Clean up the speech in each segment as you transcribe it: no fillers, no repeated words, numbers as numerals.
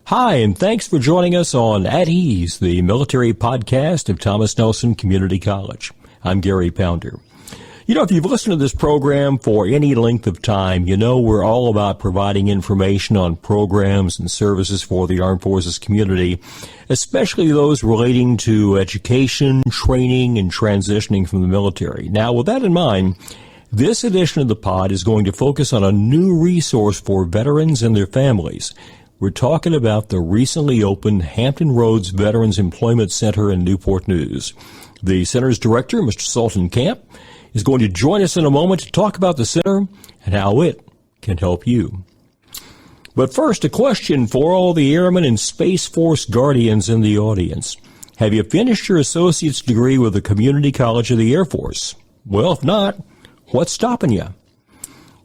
Hi, and thanks for joining us on At Ease, the military podcast of Thomas Nelson Community College. I'm Gary Pounder. You know, if you've listened to this program for any length of time, you know we're all about providing information on programs and services for the Armed Forces community, especially those relating to education, training, and transitioning from the military. Now, with that in mind, this edition of the pod is going to focus on a new resource for veterans and their families. We're talking about the recently opened Hampton Roads Veterans Employment Center in Newport News. The center's director, Mr. Sultan Camp, is going to join us in a moment to talk about the center and how it can help you. But first, a question for all the Airmen and Space Force guardians in the audience. Have you finished your associate's degree with the Community College of the Air Force? Well, if not, what's stopping you?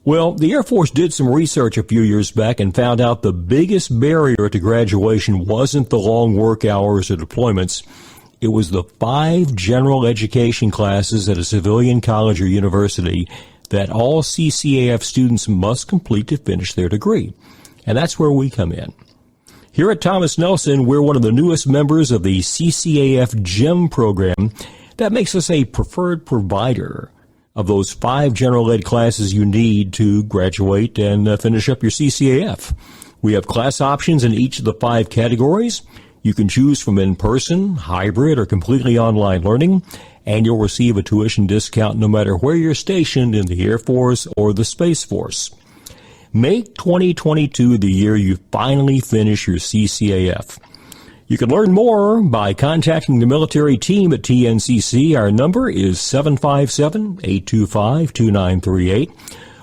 Well, the Air Force did some research a few years back and found out the biggest barrier to graduation wasn't the long work hours or deployments. It was the 5 general education classes at a civilian college or university that all CCAF students must complete to finish their degree. And that's where we come in. Here at Thomas Nelson, we're one of the newest members of the CCAF GEM program. That makes us a preferred provider of those 5 general ed classes you need to graduate and finish up your CCAF. We have class options in each of the 5 categories. You can choose from in-person, hybrid, or completely online learning, and you'll receive a tuition discount no matter where you're stationed in the Air Force or the Space Force. Make 2022 the year you finally finish your CCAF. You can learn more by contacting the military team at TNCC. Our number is 757-825-2938.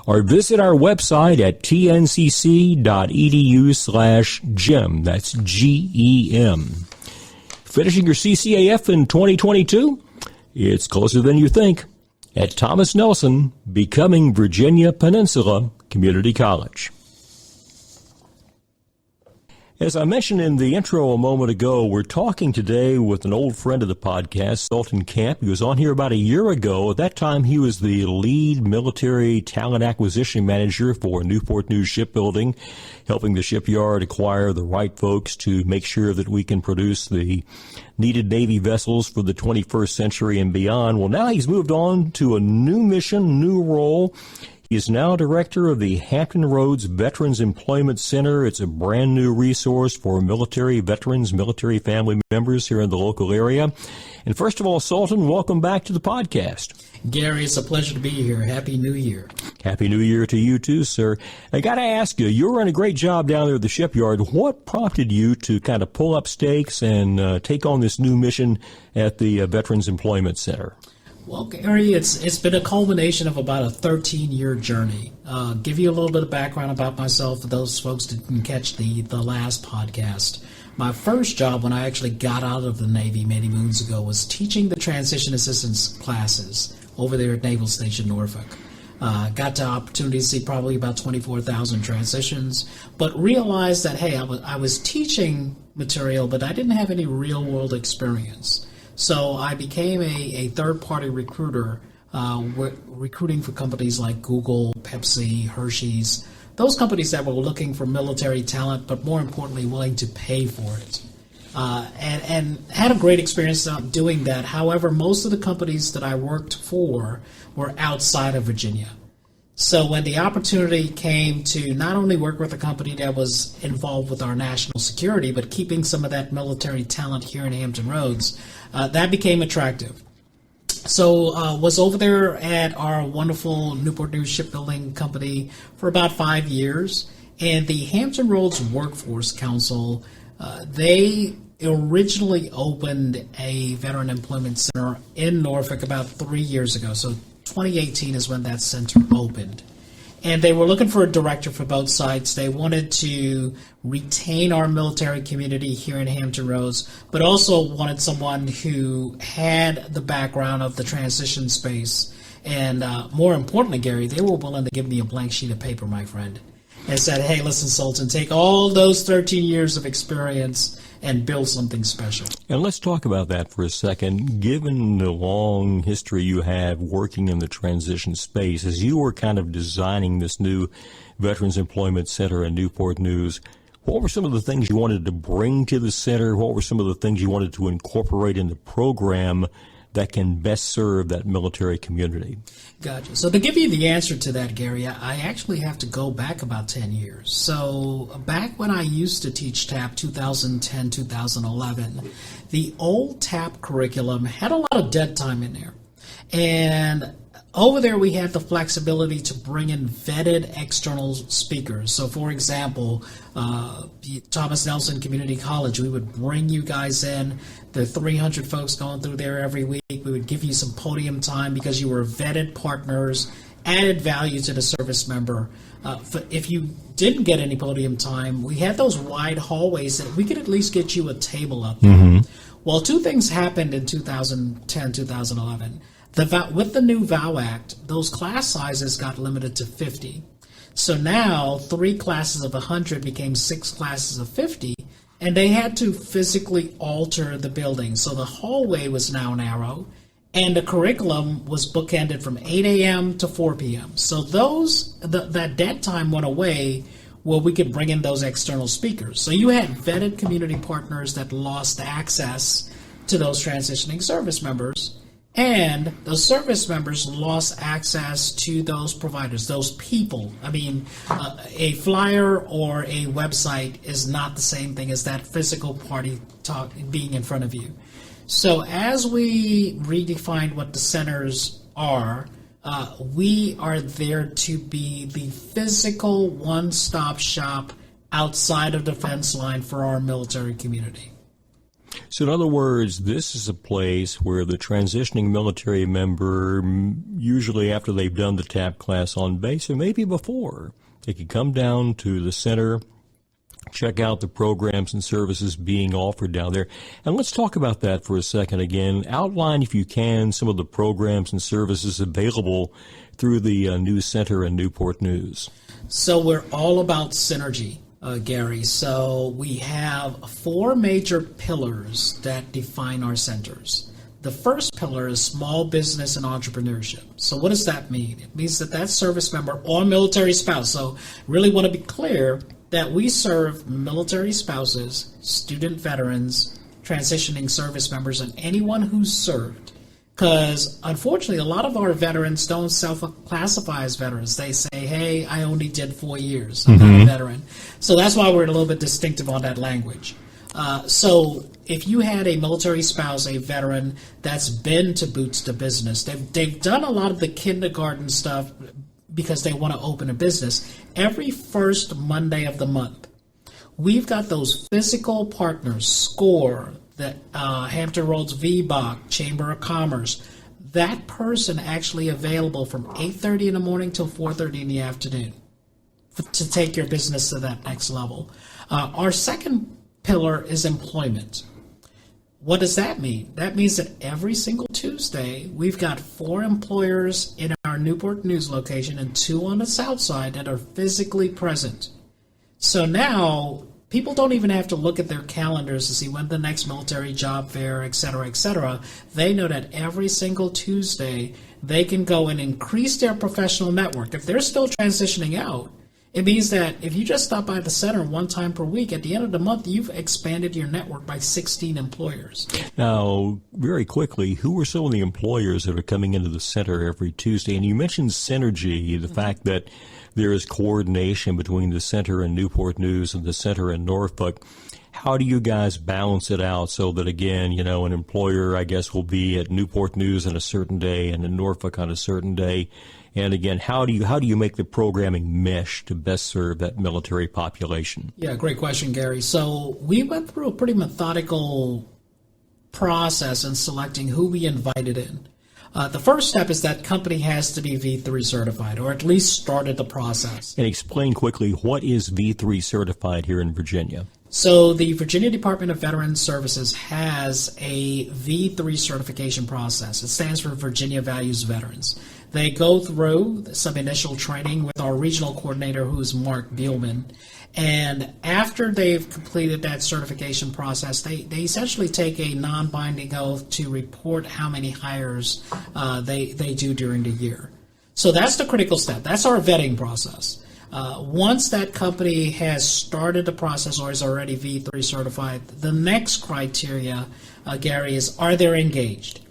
Or visit our website at tncc.edu/GEM. That's GEM. Finishing your CCAF in 2022? It's closer than you think. At Thomas Nelson, Becoming Virginia Peninsula Community College. As I mentioned in the intro a moment ago, we're talking today with an old friend of the podcast, Sultan Camp. He was on here about a year ago. At that time, he was the lead military talent acquisition manager for Newport News Shipbuilding, helping the shipyard acquire the right folks to make sure that we can produce the needed Navy vessels for the 21st century and beyond. Well, now he's moved on to a new mission, new role. He is now director of the Hampton Roads Veterans Employment Center. It's a brand new resource for military veterans, military family members here in the local area. And first of all, Sultan, welcome back to the podcast. Gary, it's a pleasure to be here. Happy New Year. Happy New Year to you too, sir. I got to ask you, you're doing a great job down there at the shipyard. What prompted you to kind of pull up stakes and take on this new mission at the Veterans Employment Center? Well, Gary, it's been a culmination of about a 13-year journey. Give you a little bit of background about myself for those folks that didn't catch the last podcast. My first job when I actually got out of the Navy many moons ago was teaching the transition assistance classes over there at Naval Station Norfolk. Got the opportunity to see probably about 24,000 transitions, but realized that, hey, I was teaching material, but I didn't have any real-world experience. So I became a third-party recruiter, recruiting for companies like Google, Pepsi, Hershey's, those companies that were looking for military talent, but more importantly, willing to pay for it. And had a great experience doing that. However, most of the companies that I worked for were outside of Virginia. So when the opportunity came to not only work with a company that was involved with our national security, but keeping some of that military talent here in Hampton Roads, that became attractive. So was over there at our wonderful Newport News Shipbuilding Company for about 5 years. And the Hampton Roads Workforce Council, they originally opened a Veteran Employment Center in Norfolk about 3 years ago. So 2018 is when that center opened. And they were looking for a director for both sites. They wanted to retain our military community here in Hampton Roads, but also wanted someone who had the background of the transition space. And more importantly, Gary, they were willing to give me a blank sheet of paper, my friend, and said, hey, listen, Sultan, take all those 13 years of experience and build something special. And let's talk about that for a second. Given the long history you have working in the transition space, as you were kind of designing this new Veterans Employment Center in Newport News, What were some of the things you wanted to bring to the center? What were some of the things you wanted to incorporate in the program that can best serve that military community? Gotcha. So to give you the answer to that, Gary, I actually have to go back about 10 years. So back when I used to teach TAP 2010, 2011, the old TAP curriculum had a lot of dead time in there. And over there, we had the flexibility to bring in vetted external speakers. So, for example, Thomas Nelson Community College, we would bring you guys in, the 300 folks going through there every week. We would give you some podium time because you were vetted partners, added value to the service member. If you didn't get any podium time, we had those wide hallways that we could at least get you a table up there. Mm-hmm. Well, two things happened in 2010, 2011. With the new VOW Act, those class sizes got limited to 50. So now 3 classes of 100 became 6 classes of 50, and they had to physically alter the building. So the hallway was now narrow, and the curriculum was bookended from 8 a.m. to 4 p.m. So that dead time went away where we could bring in those external speakers. So you had vetted community partners that lost access to those transitioning service members, and those service members lost access to those providers, those people. I mean, a flyer or a website is not the same thing as that physical party being in front of you. So as we redefined what the centers are, we are there to be the physical one-stop shop outside of the fence line for our military community. So in other words, this is a place where the transitioning military member, usually after they've done the TAP class on base, or maybe before, they could come down to the center, check out the programs and services being offered down there. And let's talk about that for a second again. Outline, if you can, some of the programs and services available through the News Center and Newport News. So we're all about synergy. Gary. So we have 4 major pillars that define our centers. The first pillar is small business and entrepreneurship. So what does that mean? It means that service member or military spouse. So really want to be clear that we serve military spouses, student veterans, transitioning service members, and anyone who's served. Because, unfortunately, a lot of our veterans don't self-classify as veterans. They say, hey, I only did 4 years. I'm not a veteran. So that's why we're a little bit distinctive on that language. So if you had a military spouse, a veteran that's been to Boots to Business, they've done a lot of the kindergarten stuff because they want to open a business. Every first Monday of the month, we've got those physical partners, SCORE, that Hampton Roads VBOC, Chamber of Commerce, that person actually available from 8:30 in the morning till 4:30 in the afternoon to take your business to that next level. Our second pillar is employment. What does that mean? That means that every single Tuesday, we've got 4 employers in our Newport News location and 2 on the south side that are physically present. So now people don't even have to look at their calendars to see when the next military job fair, et cetera, et cetera. They know that every single Tuesday they can go and increase their professional network. If they're still transitioning out, it means that if you just stop by the center 1 time per week, at the end of the month, you've expanded your network by 16 employers. Now, very quickly, who are some of the employers that are coming into the center every Tuesday? And you mentioned synergy, the fact that there is coordination between the center and Newport News and the center and Norfolk. How do you guys balance it out so that, again, you know, an employer, I guess, will be at Newport News on a certain day and in Norfolk on a certain day? And again, how do you make the programming mesh to best serve that military population? Yeah, great question, Gary. So we went through a pretty methodical process in selecting who we invited in. The first step is that company has to be V3 certified, or at least started the process. And explain quickly, what is V3 certified here in Virginia? So the Virginia Department of Veterans Services has a V3 certification process. It stands for Virginia Values Veterans. They go through some initial training with our regional coordinator, who's Mark Bielman. And after they've completed that certification process, they essentially take a non-binding oath to report how many hires they do during the year. So that's the critical step. That's our vetting process. Once that company has started the process or is already V3 certified, the next criteria, Gary, is are they engaged?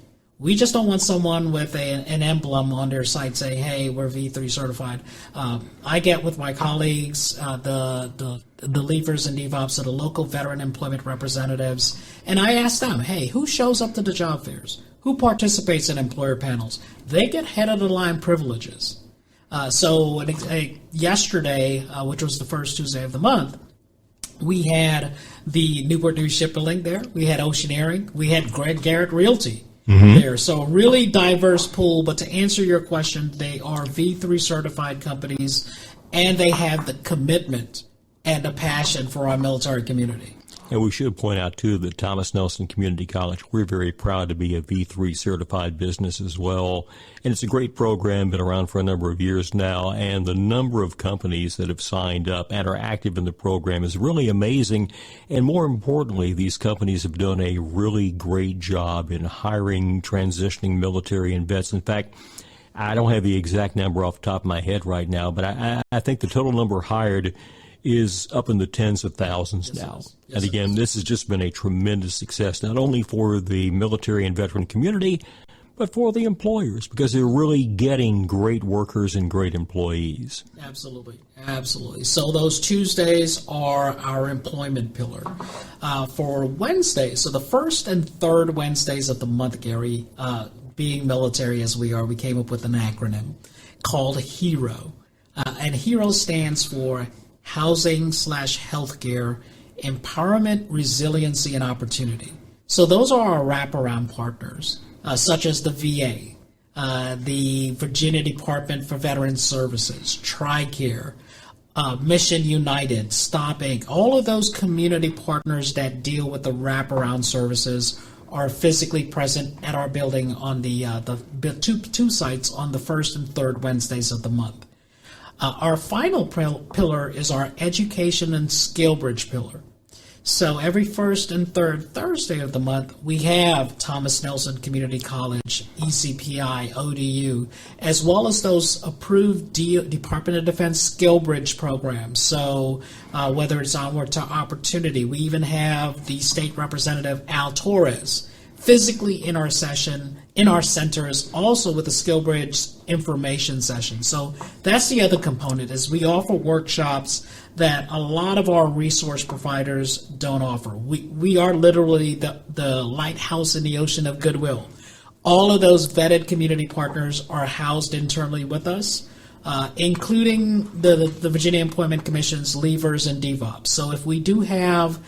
We just don't want someone with an emblem on their site saying, hey, we're V3 certified. I get with my colleagues, the leavers and DevOps, the local veteran employment representatives, and I ask them, hey, who shows up to the job fairs? Who participates in employer panels? They get head-of-the-line privileges. So yesterday, which was the first Tuesday of the month, we had the Newport News Shipbuilding there. We had Oceaneering. We had Greg Garrett Realty there. So a really diverse pool. But to answer your question, they are V3 certified companies, and they have the commitment and the passion for our military community. And we should point out, too, that Thomas Nelson Community College, we're very proud to be a V3 certified business as well. And it's a great program, been around for a number of years now, and the number of companies that have signed up and are active in the program is really amazing. And more importantly, these companies have done a really great job in hiring, transitioning military and vets. In fact, I don't have the exact number off the top of my head right now, but I think the total number hired is up in the tens of thousands now. And again, this has just been a tremendous success, not only for the military and veteran community, but for the employers, because they're really getting great workers and great employees. Absolutely. Absolutely. So those Tuesdays are our employment pillar. For Wednesdays, so the first and third Wednesdays of the month, Gary, being military as we are, we came up with an acronym called HERO. And HERO stands for Housing/Healthcare, Empowerment, Resiliency, and Opportunity. So those are our wraparound partners, such as the VA, the Virginia Department for Veterans Services, TRICARE, Mission United, Stop Inc. All of those community partners that deal with the wraparound services are physically present at our building on the two sites on the first and third Wednesdays of the month. Our final pillar is our education and skill bridge pillar. So every first and third Thursday of the month, we have Thomas Nelson Community College, ECPI, ODU, as well as those approved Department of Defense skill bridge programs. So whether it's Onward to Opportunity, we even have the State Representative Al Torres physically in our centers, also with the skill bridge information session. So that's the other component, is we offer workshops that a lot of our resource providers don't offer. We are literally the lighthouse in the ocean of goodwill. All of those vetted community partners are housed internally with us, including the Virginia Employment Commission's leavers and DevOps. So if we do have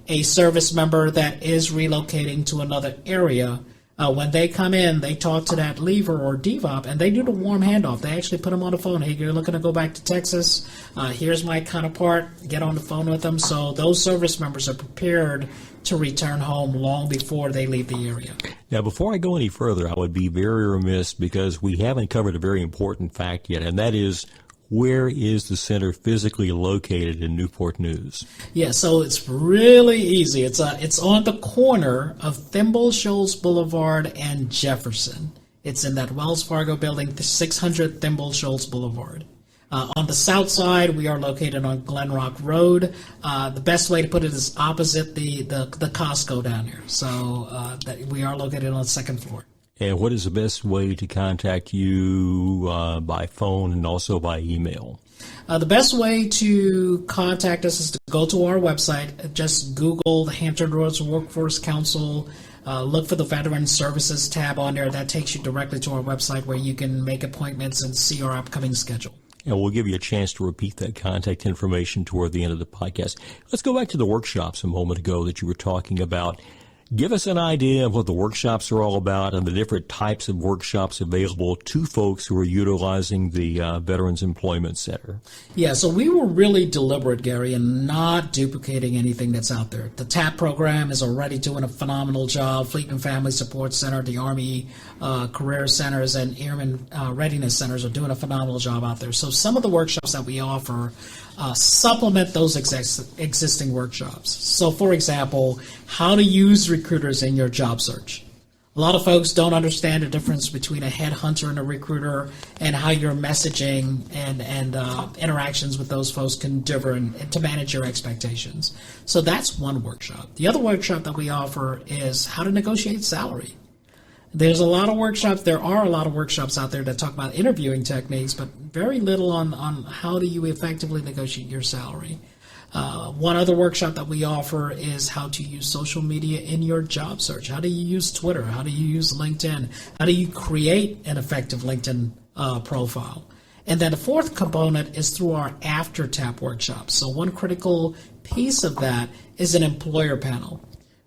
a service member that is relocating to another area, when they come in, they talk to that leaver or DevOps, and they do the warm handoff. They actually put them on the phone. Hey, you're looking to go back to Texas. Here's my counterpart. Get on the phone with them. So those service members are prepared to return home long before they leave the area. Now, before I go any further, I would be very remiss because we haven't covered a very important fact yet, and that is, where is the center physically located in Newport News? Yeah, so it's really easy. It's on the corner of Thimble Shoals Boulevard and Jefferson. It's in that Wells Fargo building, 600 Thimble Shoals Boulevard. On the south side, we are located on Glen Rock Road. The best way to put it is opposite the Costco down here. So we are located on the second floor. And what is the best way to contact you by phone and also by email? The best way to contact us is to go to our website. Just Google the Hampton Roads Workforce Council. Look for the Veteran Services tab on there. That takes you directly to our website where you can make appointments and see our upcoming schedule. And we'll give you a chance to repeat that contact information toward the end of the podcast. Let's go back to the workshops a moment ago that you were talking about. Give us an idea of what the workshops are all about and the different types of workshops available to folks who are utilizing the Veterans Employment Center. Yeah, so we were really deliberate, Gary, in not duplicating anything that's out there. The TAP program is already doing a phenomenal job. Fleet and Family Support Center, the Army Career Centers, and Airman Readiness Centers are doing a phenomenal job out there. So some of the workshops that we offer supplement those existing workshops. So, for example, how to use recruiters in your job search. A lot of folks don't understand the difference between a headhunter and a recruiter, and how your messaging and interactions with those folks can differ, and to manage your expectations. So that's one workshop. The other workshop that we offer is how to negotiate salary. There are a lot of workshops out there that talk about interviewing techniques, but very little on how do you effectively negotiate your salary. One other workshop that we offer is how to use social media in your job search. How do you use Twitter? How do you use LinkedIn? How do you create an effective LinkedIn profile? And then the fourth component is through our after tap workshops. So one critical piece of that is an employer panel,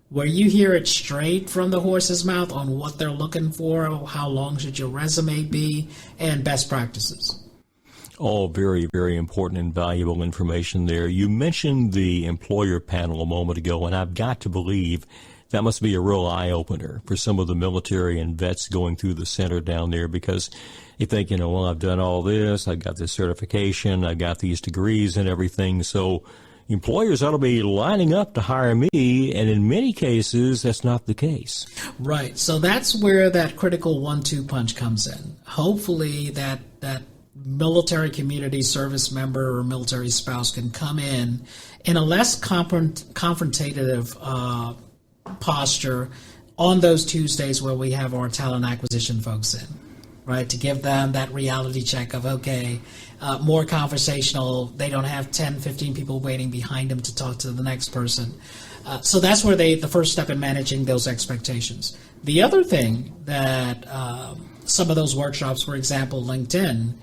where you hear it straight from the horse's mouth on what they're looking for, how long should your resume be, and best practices. All very, very important and valuable information there. You mentioned the employer panel a moment ago, and I've got to believe that must be a real eye-opener for some of the military and vets going through the center down there, because you think, well, I've done all this, I've got this certification, I've got these degrees and everything, so employers ought to be lining up to hire me, and in many cases, that's not the case. Right. So that's where that critical 1-2 punch comes in. Hopefully that military community service member or military spouse can come in a less confrontative posture on those Tuesdays where we have our talent acquisition folks in, right, to give them that reality check of, okay, more conversational. They don't have 10, 15 people waiting behind them to talk to the next person. So that's where the first step in managing those expectations. The other thing that some of those workshops, for example, LinkedIn,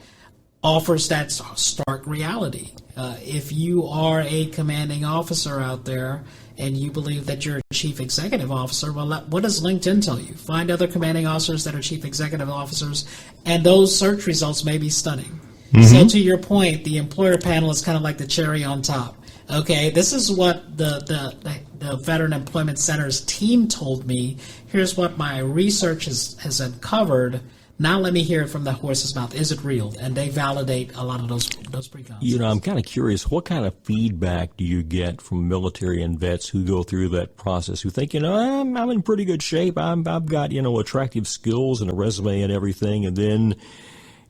offers that stark reality. If you are a commanding officer out there and you believe that you're a chief executive officer, well, what does LinkedIn tell you? Find other commanding officers that are chief executive officers, and those search results may be stunning. Mm-hmm. So to your point, the employer panel is kind of like the cherry on top. Okay, this is what the Veteran Employment Center's team told me. Here's what my research has uncovered. Now let me hear it from the horse's mouth. Is it real? And they validate a lot of those preconceptions. I'm kind of curious, what kind of feedback do you get from military and vets who go through that process, who think, I'm in pretty good shape, I've got, attractive skills and a resume and everything, and then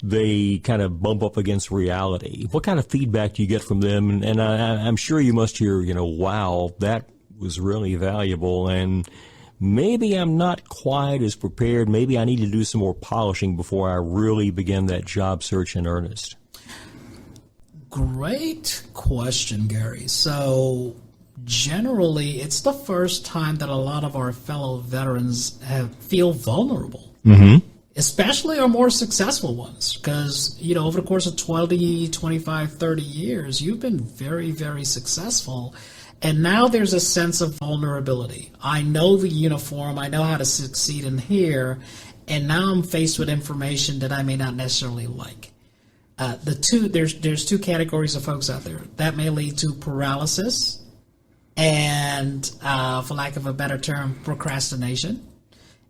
they kind of bump up against reality? What kind of feedback do you get from them? And I'm sure you must hear, wow, that was really valuable, and maybe I'm not quite as prepared. Maybe I need to do some more polishing before I really begin that job search in earnest. Great question, Gary. So generally, it's the first time that a lot of our fellow veterans feel vulnerable, mm-hmm. especially our more successful ones, because, over the course of 20, 25, 30 years, you've been very, very successful. And now there's a sense of vulnerability. I know the uniform. I know how to succeed in here. And now I'm faced with information that I may not necessarily like. There's two categories of folks out there. That may lead to paralysis and, for lack of a better term, procrastination.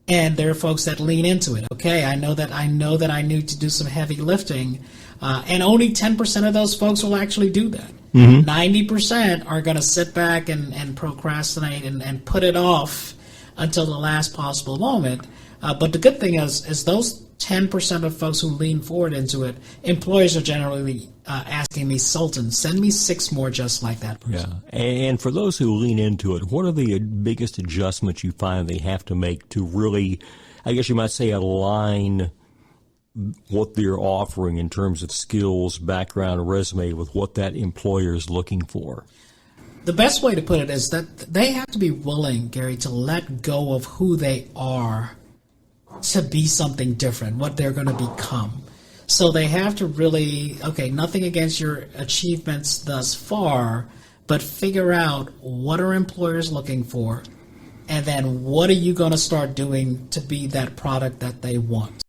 And there are folks that lean into it. Okay, I know that I need to do some heavy lifting. And only 10% of those folks will actually do that. Mm-hmm. 90% are going to sit back and procrastinate and put it off until the last possible moment. But the good thing is those 10% of folks who lean forward into it, employers are generally asking me, Sultan, send me 6 more just like that person. Yeah. And for those who lean into it, what are the biggest adjustments you find they have to make to really, I guess you might say, align what they're offering in terms of skills, background, resume with what that employer is looking for? The best way to put it is that they have to be willing, Gary, to let go of who they are to be something different, what they're going to become. So they have to really, nothing against your achievements thus far, but figure out what are employers looking for, and then what are you going to start doing to be that product that they want.